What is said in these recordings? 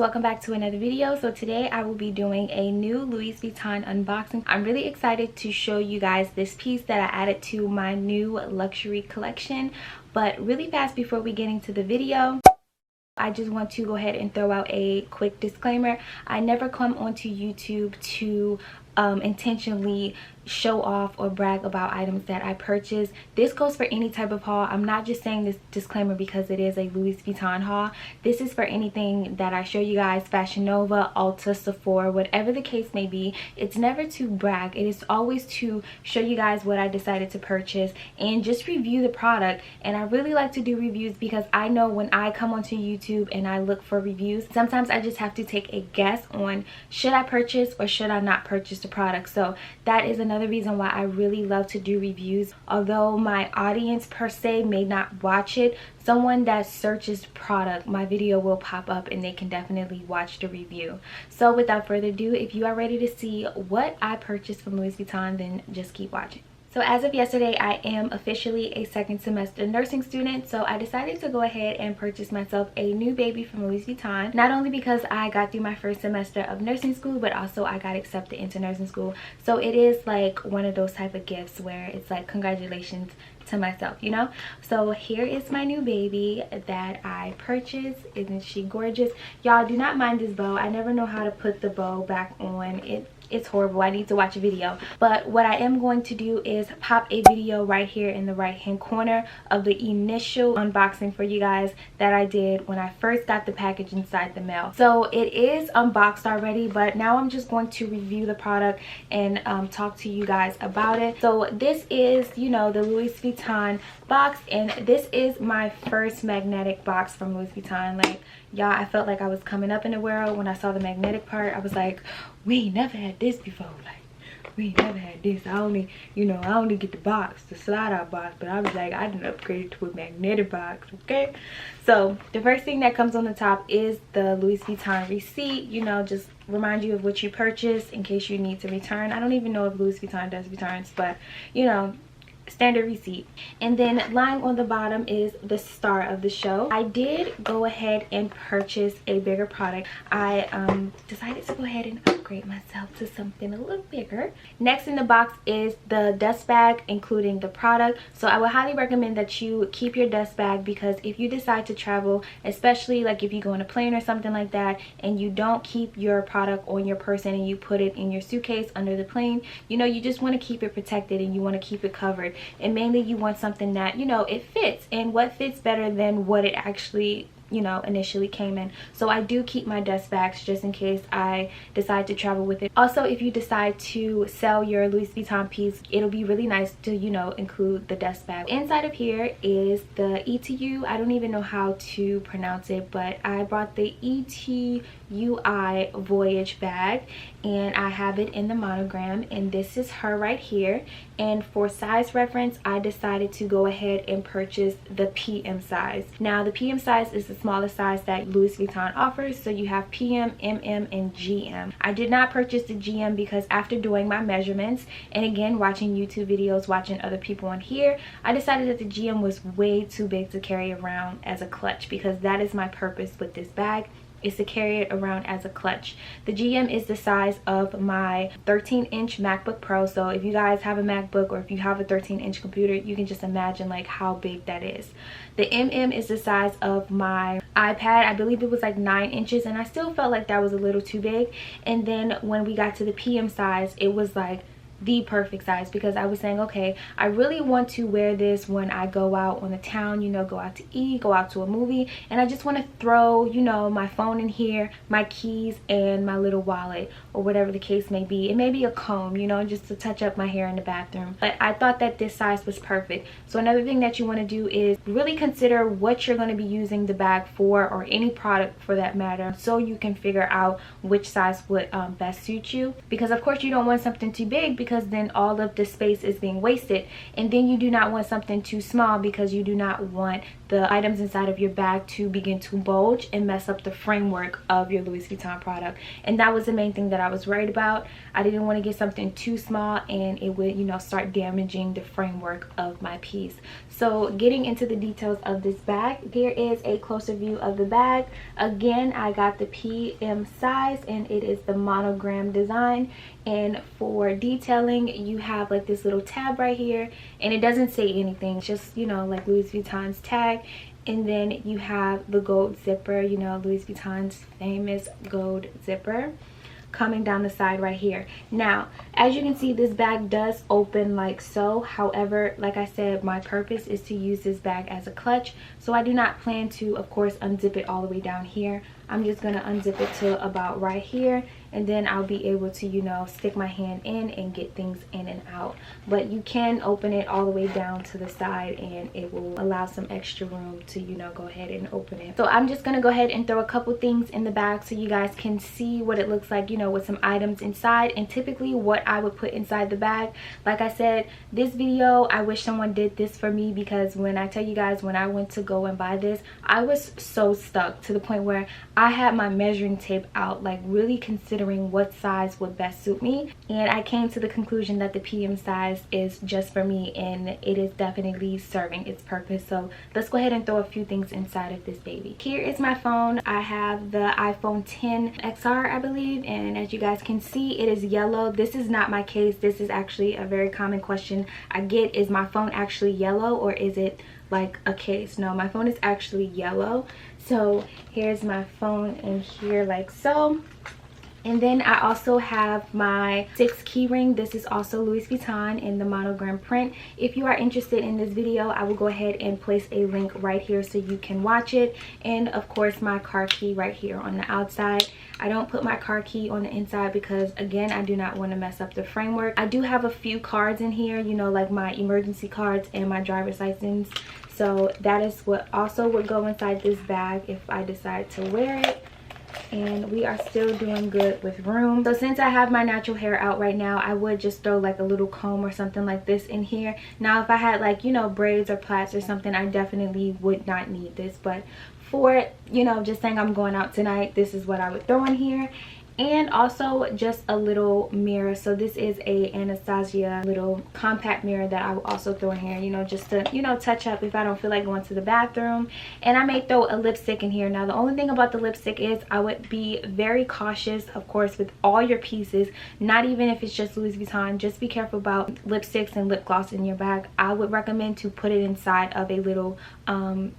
welcome back to another video. So today I will be doing a new Louis Vuitton unboxing. I'm really excited to show you guys this piece that I added to my new luxury collection. But really fast before we get into the video, I just want to go ahead and throw out a quick disclaimer. I never come onto YouTube to intentionally show off or brag about items that I purchase. This goes for any type of haul. I'm not just saying this disclaimer because it is a Louis Vuitton haul. This is for anything that I show you guys, Fashion Nova, Ulta, Sephora, whatever the case may be. It's never to brag. It is always to show you guys what I decided to purchase and just review the product. And I really like to do reviews because I know when I come onto YouTube and I look for reviews, sometimes I just have to take a guess on should I purchase or should I not purchase the product. So that is another reason why I really love to do reviews. Although my audience per se may not watch it, someone that searches product, my video will pop up and they can definitely watch the review. So without further ado, if you are ready to see what I purchased from Louis Vuitton, then just keep watching. So as of yesterday, I am officially a second semester nursing student. So I decided to go ahead and purchase myself a new baby from Louis Vuitton. Not only because I got through my first semester of nursing school, but also I got accepted into nursing school. So it is like one of those type of gifts where it's like congratulations to myself, you know. So here is my new baby that I purchased. Isn't she gorgeous? Y'all, do not mind this bow. I never know how to put the bow back on. It's horrible. I need to watch a video. But what I am going to do is pop a video right here in the right hand corner of the initial unboxing for you guys that I did when I first got the package inside the mail. So it is unboxed already, but now I'm just going to review the product and talk to you guys about it. So this is, you know, the Louis Vuitton box, and this is my first magnetic box from Louis Vuitton. Like, y'all, I felt like I was coming up in the world when I saw the magnetic part. I was like, we ain't never had this before. Like, we ain't never had this. I only get the box, the slide out box, but I was like, I didn't upgrade to a magnetic box. Okay, so the first thing that comes on the top is the Louis Vuitton receipt. You know, just remind you of what you purchased in case you need to return. I don't even know if Louis Vuitton does returns, but you know, standard receipt. And then lying on the bottom is the star of the show. I did go ahead and purchase a bigger product. I decided to go ahead and upgrade myself to something a little bigger. Next in the box is the dust bag, including the product. So I would highly recommend that you keep your dust bag, because if you decide to travel, especially like if you go on a plane or something like that, and you don't keep your product on your person and you put it in your suitcase under the plane, you know, you just want to keep it protected and you want to keep it covered. And mainly you want something that, you know, it fits, and what fits better than what it actually, you know, initially came in. So I do keep my dust bags just in case I decide to travel with it. Also, if you decide to sell your Louis Vuitton piece, it'll be really nice to, you know, include the dust bag. Inside of here is the Etui. I don't even know how to pronounce it, but I brought the Etui Voyage bag, and I have it in the monogram, and this is her right here. And for size reference, I decided to go ahead and purchase the PM size. Now the PM size is the smallest size that Louis Vuitton offers. So you have PM, MM, and GM. I did not purchase the GM because after doing my measurements and again watching YouTube videos, watching other people on here, I decided that the GM was way too big to carry around as a clutch, because that is my purpose with this bag, is to carry it around as a clutch. The GM is the size of my 13-inch MacBook Pro. So if you guys have a MacBook, or if you have a 13-inch computer, you can just imagine like how big that is. The MM is the size of my iPad. I believe it was like 9 inches, and I still felt like that was a little too big. And then when we got to the PM size, it was like the perfect size, because I was saying, okay, I really want to wear this when I go out on the town, you know, go out to eat, go out to a movie, and I just want to throw, you know, my phone in here, my keys, and my little wallet, or whatever the case may be. It may be a comb, you know, just to touch up my hair in the bathroom. But I thought that this size was perfect. So another thing that you want to do is really consider what you're going to be using the bag for, or any product for that matter, so you can figure out which size would best suit you. Because of course you don't want something too big, because because then all of the space is being wasted. And then you do not want something too small because you do not want the items inside of your bag to begin to bulge and mess up the framework of your Louis Vuitton product. And that was the main thing that I was worried about. I didn't want to get something too small and it would, you know, start damaging the framework of my piece. So getting into the details of this bag, here is a closer view of the bag. Again, I got the PM size and it is the monogram design. And for detailing, you have like this little tab right here, and it doesn't say anything, it's just, you know, like Louis Vuitton's tag. And then you have the gold zipper, you know, Louis Vuitton's famous gold zipper coming down the side right here. Now, as you can see, this bag does open like so. However, like I said, my purpose is to use this bag as a clutch, so I do not plan to, of course, unzip it all the way down here. I'm just gonna unzip it to about right here, and then I'll be able to, you know, stick my hand in and get things in and out. But you can open it all the way down to the side and it will allow some extra room to, you know, go ahead and open it. So I'm just gonna go ahead and throw a couple things in the bag so you guys can see what it looks like, you know, with some items inside and typically what I would put inside the bag. Like I said, this video, I wish someone did this for me, because when I tell you guys, when I went to go and buy this, I was so stuck to the point where I had my measuring tape out, like really considering what size would best suit me, and I came to the conclusion that the PM size is just for me and it is definitely serving its purpose. So let's go ahead and throw a few things inside of this baby. Here is my phone. I have the iPhone 10 XR, I believe, and as you guys can see, it is yellow. This is not my case. This is actually a very common question I get. Is my phone actually yellow or is it like a case? No, my phone is actually yellow. So here's my phone in here like so. And then I also have my 6 key ring. This is also Louis Vuitton in the monogram print. If you are interested in this video, I will go ahead and place a link right here so you can watch it. And of course, my car key right here on the outside. I don't put my car key on the inside because, again, I do not want to mess up the framework. I do have a few cards in here, you know, like my emergency cards and my driver's license. So that is what also would go inside this bag if I decide to wear it. And we are still doing good with room. So since I have my natural hair out right now, I would just throw like a little comb or something like this in here. Now if I had like, you know, braids or plaits or something, I definitely would not need this, but for, you know, just saying I'm going out tonight, this is what I would throw in here. And also just a little mirror. So this is a Anastasia little compact mirror that I will also throw in here, you know, just to, you know, touch up if I don't feel like going to the bathroom. And I may throw a lipstick in here. Now the only thing about the lipstick is I would be very cautious, of course, with all your pieces, not even if it's just Louis Vuitton. Just be careful about lipsticks and lip gloss in your bag. I would recommend to put it inside of a little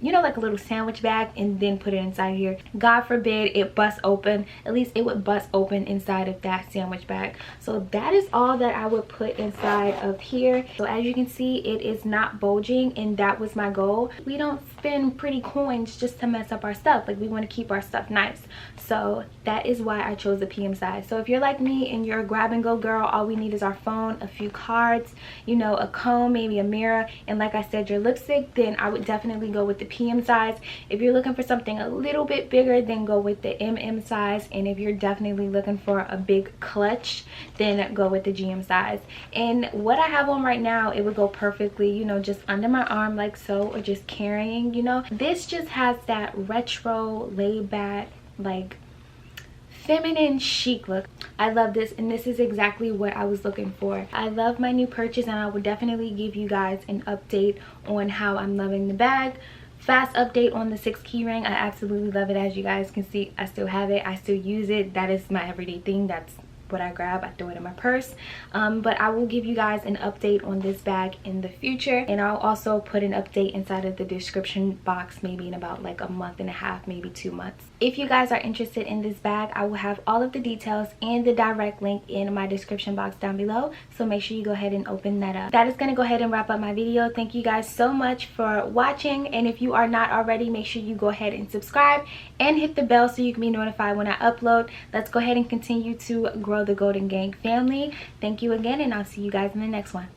you know, like a little sandwich bag, and then put it inside here. God forbid it busts open. At least it would bust open inside of that sandwich bag. So that is all that I would put inside of here. So as you can see, it is not bulging, and that was my goal. We don't spend pretty coins just to mess up our stuff. Like, we want to keep our stuff nice. So that is why I chose the PM size. So if you're like me and you're a grab and go girl, all we need is our phone, a few cards, you know, a comb, maybe a mirror, and like I said, your lipstick, then I would definitely go with the PM size. If you're looking for something a little bit bigger, then go with the MM size. And if you're definitely looking for a big clutch, then go with the GM size. And what I have on right now, it would go perfectly, you know, just under my arm like so, or just carrying, you know. This just has that retro, laid back, like feminine chic look. I love this, and this is exactly what I was looking for. I love my new purchase, and I will definitely give you guys an update on how I'm loving the bag. Fast update on the 6 key ring. I absolutely love it. As you guys can see, I still have it. I still use it. That is my everyday thing. That's what I grab. I throw it in my purse. But I will give you guys an update on this bag in the future, and I'll also put an update inside of the description box maybe in about like a month and a half, maybe 2 months. If you guys are interested in this bag, I will have all of the details and the direct link in my description box down below, so make sure you go ahead and open that up. That is going to go ahead and wrap up my video. Thank you guys so much for watching, and if you are not already, make sure you go ahead and subscribe and hit the bell so you can be notified when I upload. Let's go ahead and continue to grow the Golden Gang family. Thank you again, and I'll see you guys in the next one.